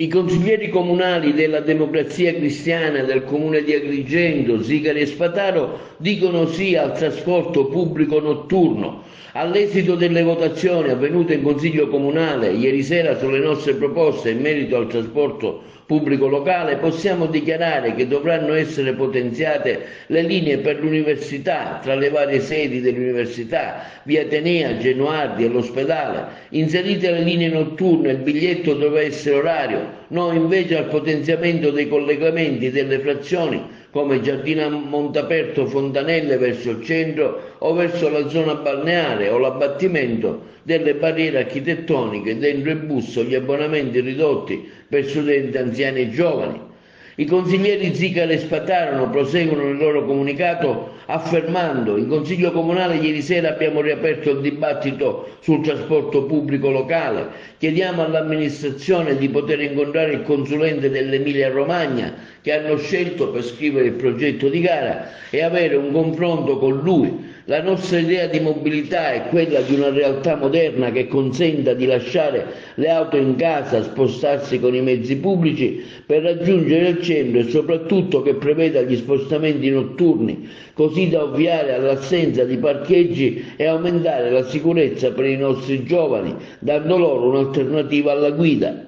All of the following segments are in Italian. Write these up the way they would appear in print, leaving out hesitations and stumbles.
I consiglieri comunali della Democrazia Cristiana del comune di Agrigento, Zicari e Spataro dicono sì al trasporto pubblico notturno. All'esito delle votazioni avvenute in Consiglio Comunale ieri sera sulle nostre proposte in merito al trasporto pubblico locale, possiamo dichiarare che dovranno essere potenziate le linee per l'università tra le varie sedi dell'università, via Atenea, Genuardi e l'ospedale. Inserite le linee notturne, il biglietto dovrà essere orario, no invece al potenziamento dei collegamenti delle frazioni come Giardina Montaperto Fontanelle verso il centro o verso la zona balneare o l'abbattimento delle barriere architettoniche dentro i bus o gli abbonamenti ridotti per studenti, anziani e giovani. I consiglieri Zicari e Spataro proseguono nel loro comunicato affermando: in Consiglio Comunale ieri sera abbiamo riaperto il dibattito sul trasporto pubblico locale, chiediamo all'amministrazione di poter incontrare il consulente dell'Emilia Romagna che hanno scelto per scrivere il progetto di gara e avere un confronto con lui. La nostra idea di mobilità è quella di una realtà moderna che consenta di lasciare le auto in casa, spostarsi con i mezzi pubblici per raggiungere il centro e soprattutto che preveda gli spostamenti notturni, così da ovviare all'assenza di parcheggi e aumentare la sicurezza per i nostri giovani, dando loro un'alternativa alla guida.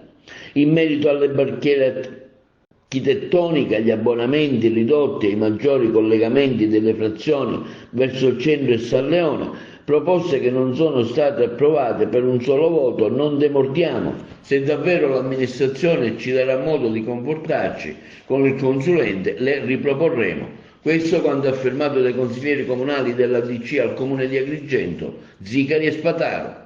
In merito alle barriere architettoniche, agli abbonamenti ridotti e ai maggiori collegamenti delle frazioni verso il centro e San Leone, proposte che non sono state approvate per un solo voto, non demordiamo. Se davvero l'amministrazione ci darà modo di comportarci con il consulente, le riproporremo. Questo quanto affermato dai consiglieri comunali della DC al comune di Agrigento, Zicari e Spataro.